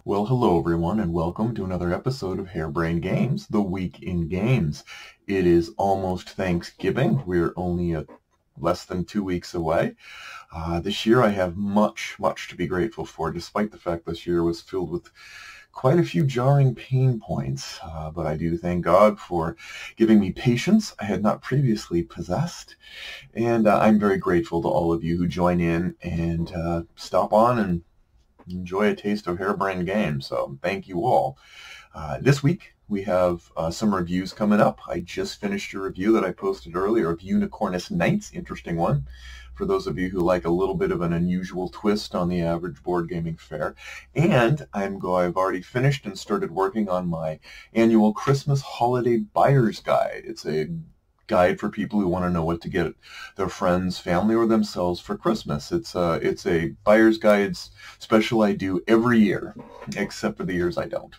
Well, hello everyone, and welcome to another episode of Harebrained Games, the Week in Games. It is almost Thanksgiving. We're only less than 2 weeks away. This year I have much to be grateful for, despite the fact this year was filled with quite a few jarring pain points. But I do thank God for giving me patience I had not previously possessed. And I'm very grateful to all of you who join in and stop on and enjoy a taste of Harebrained Games. So thank you all. This week we have some reviews coming up. I just finished a review that I posted earlier of Unicornus Knights, interesting one, for those of you who like a little bit of an unusual twist on the average board gaming fare. And I've already finished and started working on my annual Christmas Holiday Buyer's Guide. It's a guide for people who want to know what to get their friends, family, or themselves for Christmas. It's a buyer's guides special I do every year, except for the years I don't.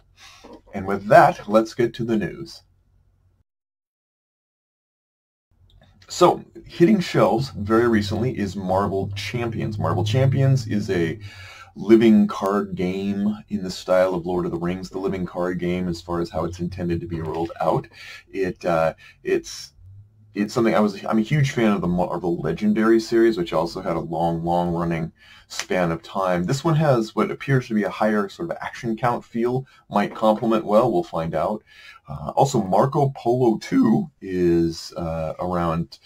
And with that, let's get to the news. So, hitting shelves very recently is Marvel Champions. Marvel Champions is a living card game in the style of Lord of the Rings, the living card game as far as how it's intended to be rolled out. It's something I'm a huge fan of the Marvel Legendary series, which also had a long running span of time. This one has what appears to be a higher sort of action count feel, might complement well, we'll find out. Also, Marco Polo 2 is around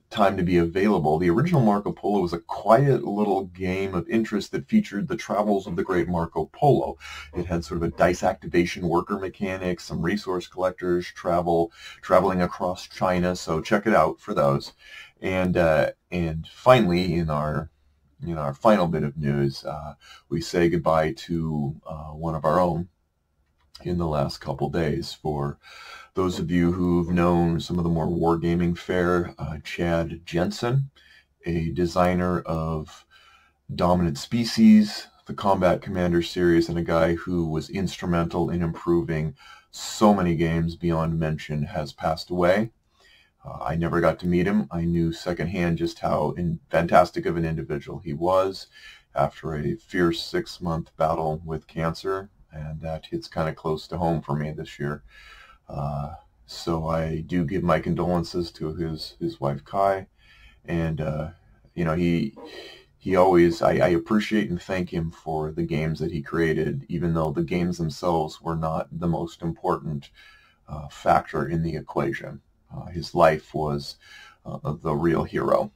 time to be available. The original Marco Polo was a quiet little game of interest that featured the travels of the great Marco Polo. It had sort of a dice activation worker mechanic, some resource collectors, traveling across China, so check it out for those. And finally, in our final bit of news, we say goodbye to one of our own in the last couple days. For those of you who've known some of the more wargaming fare, Chad Jensen, a designer of Dominant Species, the Combat Commander series, and a guy who was instrumental in improving so many games beyond mention, has passed away. I never got to meet him. I knew secondhand just how fantastic of an individual he was after a fierce 6-month battle with cancer, and that hits kind of close to home for me this year. So I do give my condolences to his wife Kai, and he always, I appreciate and thank him for the games that he created, even though the games themselves were not the most important factor in the equation. His life was the real hero.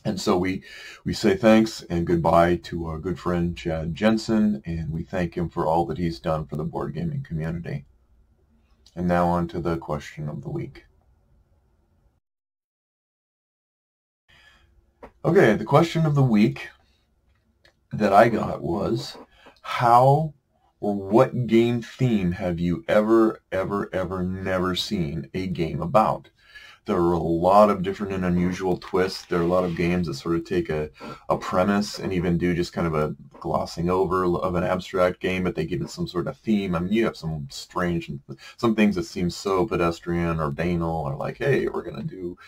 And so we say thanks and goodbye to our good friend Chad Jensen, and we thank him for all that he's done for the board gaming community. And now on to the question of the week. Okay, the question of the week that I got was, how or what game theme have you ever never seen a game about? There are a lot of different and unusual twists. There are a lot of games that sort of take a premise and even do just kind of a glossing over of an abstract game, but they give it some sort of theme. I mean, you have some strange, some things that seem so pedestrian or banal, or like, hey, we're going to do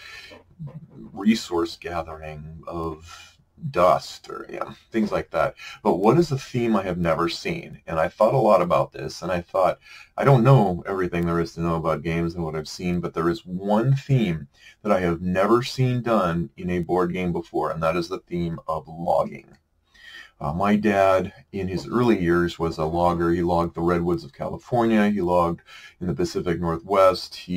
resource gathering of dust, or things like that. But what is a theme I have never seen? And I thought a lot about this, and I thought, I don't know everything there is to know about games and what I've seen, but there is one theme that I have never seen done in a board game before, and that is the theme of logging. My dad, in his early years, was a logger. He logged the redwoods of California. He logged in the Pacific Northwest.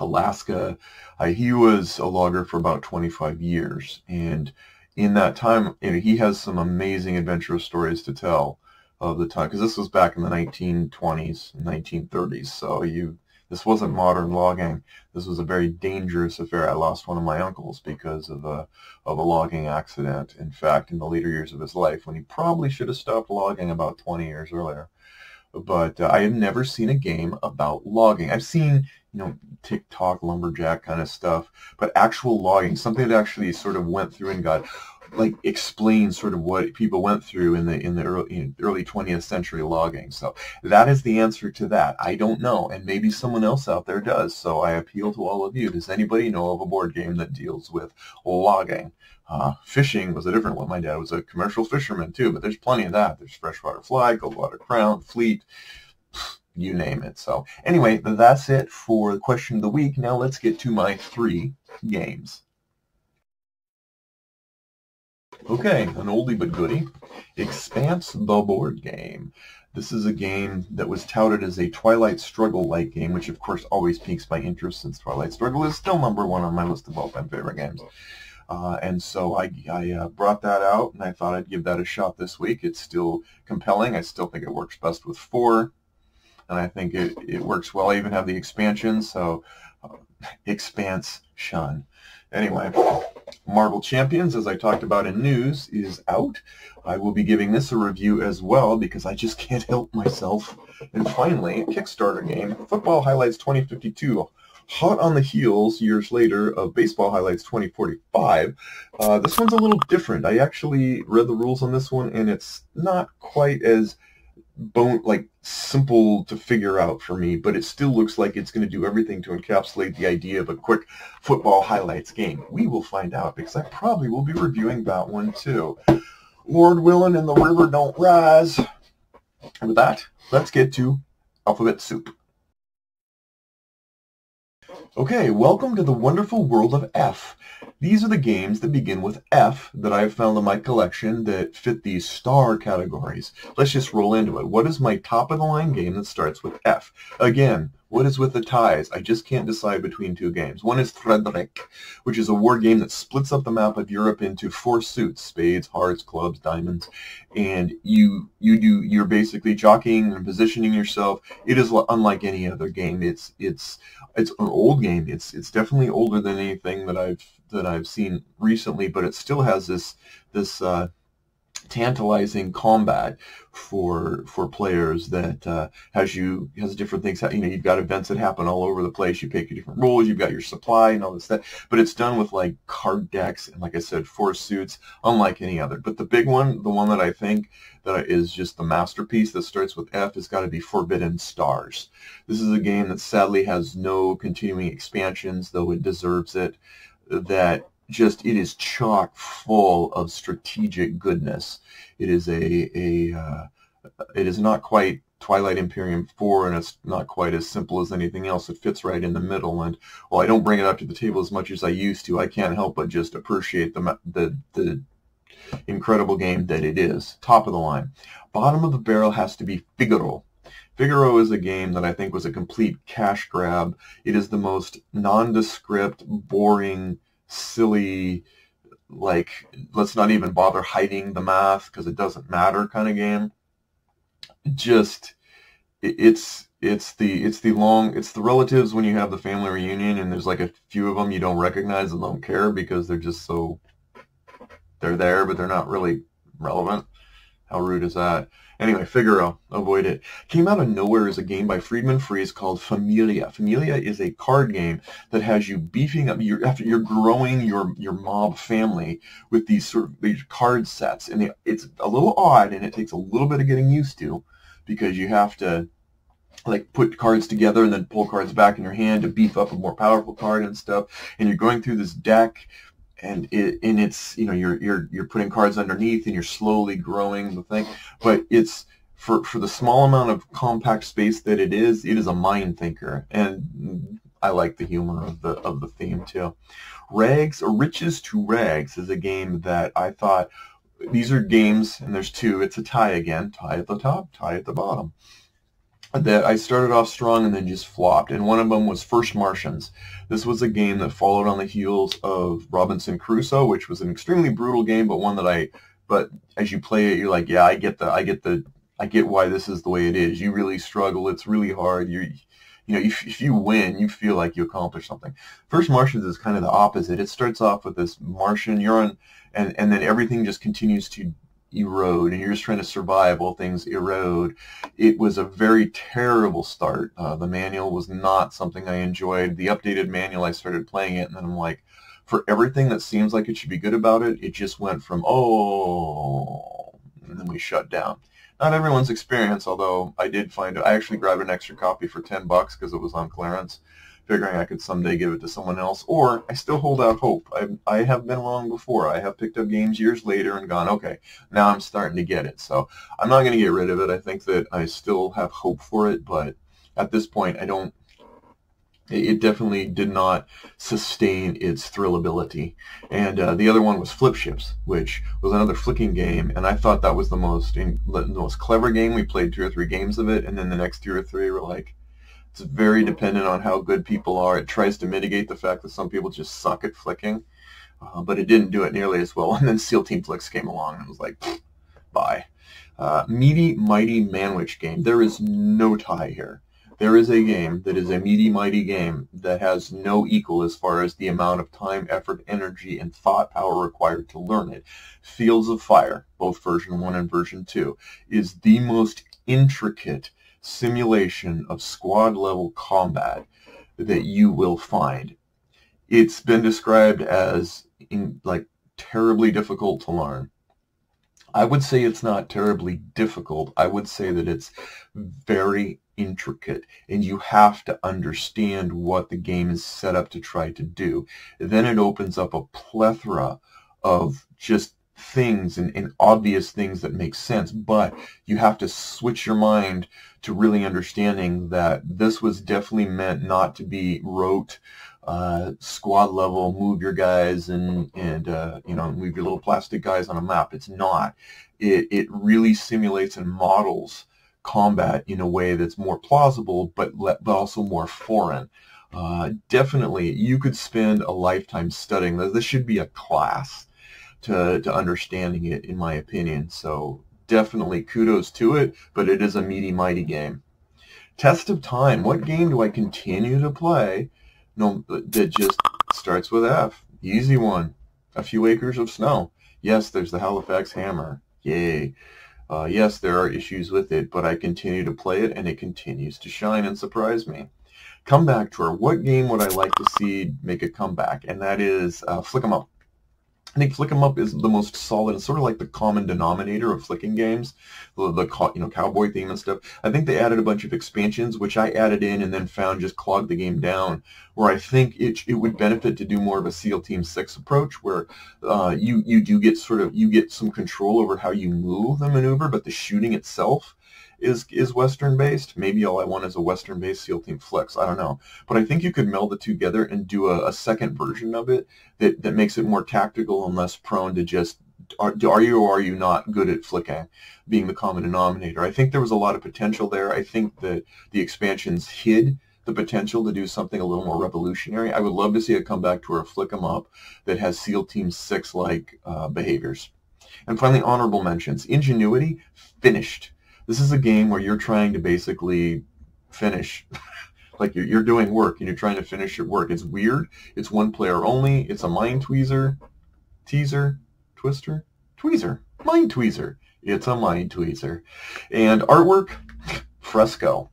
Alaska. He was a logger for about 25 years, and in that time, he has some amazing adventurous stories to tell of the time, because this was back in the 1920s, 1930s. So this wasn't modern logging. This was a very dangerous affair. I lost one of my uncles because of a logging accident. In fact, in the later years of his life, when he probably should have stopped logging about 20 years earlier. But I have never seen a game about logging. I've seen, TikTok, lumberjack kind of stuff, but actual logging, something that actually sort of went through and got like explain sort of what people went through in the early 20th century logging. So that is the answer to that. I don't know, and maybe someone else out there does. So I appeal to all of you. Does anybody know of a board game that deals with logging? Fishing was a different one. My dad was a commercial fisherman too, but there's plenty of that. There's Freshwater Fly, Coldwater Crown, Fleet, you name it. So anyway, that's it for the question of the week. Now let's get to my 3 games. Okay, an oldie but goodie. Expanse the board game. This is a game that was touted as a Twilight Struggle-like game, which of course always piques my interest since Twilight Struggle is still #1 on my list of all-time favorite games. And so I brought that out, and I thought I'd give that a shot this week. It's still compelling. I still think it works best with 4, and I think it works well. I even have the expansion, so Expansion. Anyway, Marvel Champions, as I talked about in news, is out. I will be giving this a review as well because I just can't help myself. And finally, a Kickstarter game, Football Highlights 2052. Hot on the heels, years later, of Baseball Highlights 2045. This one's a little different. I actually read the rules on this one, and it's not quite as simple to figure out for me, but it still looks like it's going to do everything to encapsulate the idea of a quick football highlights game. We will find out, because I probably will be reviewing that one too. Lord willing and the river don't rise. And with that, let's get to Alphabet Soup. Okay, welcome to the wonderful world of F. These are the games that begin with F that I've found in my collection that fit these star categories. Let's just roll into it. What is my top-of-the-line game that starts with F? Again, what is with the ties? I just can't decide between 2 games. One is Frederick, which is a war game that splits up the map of Europe into 4 suits: spades, hearts, clubs, diamonds, and you're basically jockeying and positioning yourself. It is unlike any other game. It's an old game. It's definitely older than anything that I've seen recently, but it still has this tantalizing combat for players that has different things. You've got events that happen all over the place. You pick your different roles. You've got your supply and all this stuff. But it's done with like card decks and, like I said, 4 suits, unlike any other. But the big one, the one that I think that is just the masterpiece that starts with F, has got to be Forbidden Stars. This is a game that sadly has no continuing expansions, though it deserves it. It is chock full of strategic goodness. It is it is not quite Twilight Imperium 4, and it's not quite as simple as anything else. It fits right in the middle, and while I don't bring it up to the table as much as I used to, I can't help but just appreciate the incredible game that it is. Top of the line. Bottom of the barrel has to be Figaro. Figaro is a game that I think was a complete cash grab. It is the most nondescript, boring, silly, let's not even bother hiding the math because it doesn't matter kind of game. It's the relatives when you have the family reunion and there's like a few of them you don't recognize and don't care because they're there but they're not really relevant. How rude is that? Anyway, Figaro, avoid it. Came out of nowhere as a game by Friedman Freeze called Familia. Familia is a card game that has you beefing up, after you're growing your mob family with these card sets. And it's a little odd and it takes a little bit of getting used to because you have to put cards together and then pull cards back in your hand to beef up a more powerful card and stuff. And you're going through this deck. And it's you're putting cards underneath and you're slowly growing the thing, but it's for the small amount of compact space that it is a mind thinker, and I like the humor of the theme too. Riches to Rags is a game that I thought, these are games, and there's 2. It's a tie again, tie at the top, tie at the bottom. That I started off strong and then just flopped, and one of them was First Martians. This was a game that followed on the heels of Robinson Crusoe, which was an extremely brutal game, but one that but as you play it, you're like, yeah, I get why this is the way it is. You really struggle. It's really hard. If you win, you feel like you accomplished something. First Martians is kind of the opposite. It starts off with this Martian, and then everything just continues to erode, and you're just trying to survive while things erode. It was a very terrible start. The manual was not something I enjoyed. The updated manual, I started playing it, and then I'm like, for everything that seems like it should be good about it, it just went from, oh, and then we shut down. Not everyone's experience, although I did find it. I actually grabbed an extra copy for $10 because it was on clearance, figuring I could someday give it to someone else, or I still hold out hope. I have been wrong before. I have picked up games years later and gone, okay, now I'm starting to get it. So I'm not going to get rid of it. I think that I still have hope for it, but at this point, it definitely did not sustain its thrillability. And the other one was Flip Ships, which was another flicking game, and I thought that was the most clever game. We played 2 or 3 games of it, and then the next 2 or 3 were like, it's very dependent on how good people are. It tries to mitigate the fact that some people just suck at flicking, but it didn't do it nearly as well. And then SEAL Team Flicks came along, and it was like, bye. Meaty Mighty Manwich game. There is no tie here. There is a game that is a meaty, mighty game that has no equal as far as the amount of time, effort, energy, and thought power required to learn it. Fields of Fire, both version 1 and version 2, is the most intricate simulation of squad-level combat that you will find. It's been described as terribly difficult to learn. I would say it's not terribly difficult. I would say that it's very intricate, and you have to understand what the game is set up to try to do. Then it opens up a plethora of just things and obvious things that make sense, but you have to switch your mind to really understanding that this was definitely meant not to be rote squad level, move your guys and move your little plastic guys on a map. It's not. It really simulates and models combat in a way that's more plausible, but also more foreign. Definitely, you could spend a lifetime studying this. This should be a class to understanding it, in my opinion. So definitely kudos to it, but it is a meaty, mighty game. Test of Time. What game do I continue to play? No, that just starts with F. Easy one. A Few Acres of Snow. Yes, there's the Halifax Hammer. Yay. Yes, there are issues with it, but I continue to play it, and it continues to shine and surprise me. Comeback Tour. What game would I like to see make a comeback? And that is Flick 'em Up. I think Flick 'em Up is the most solid. It's sort of like the common denominator of flicking games, the cowboy theme and stuff. I think they added a bunch of expansions, which I added in and then found just clogged the game down, where I think it would benefit to do more of a SEAL Team 6 approach, where you do get you get some control over how you move the maneuver, but the shooting itself is Western based. Maybe all I want is a Western based SEAL Team Flicks. I don't know. But I think you could meld the two together and do a second version of it that makes it more tactical and less prone to just are you or are you not good at flicking being the common denominator. I think there was a lot of potential there. I think that the expansions hid the potential to do something a little more revolutionary. I would love to see a comeback to a Flick 'em Up that has SEAL Team 6 like behaviors. And finally, honorable mentions. Ingenuity, finished. This is a game where you're trying to basically finish, like you're doing work and you're trying to finish your work. It's weird. It's one player only. It's a mind tweezer, tweezer, mind tweezer. It's a mind tweezer. And artwork, fresco.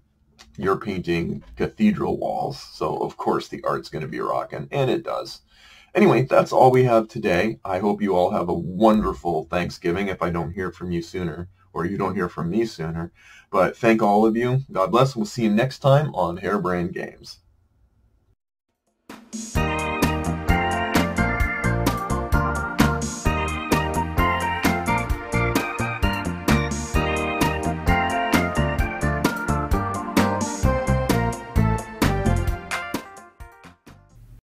You're painting cathedral walls, so of course the art's going to be rocking, and it does. Anyway, that's all we have today. I hope you all have a wonderful Thanksgiving if I don't hear from you sooner, or you don't hear from me sooner. But thank all of you. God bless, and we'll see you next time on Harebrained Games.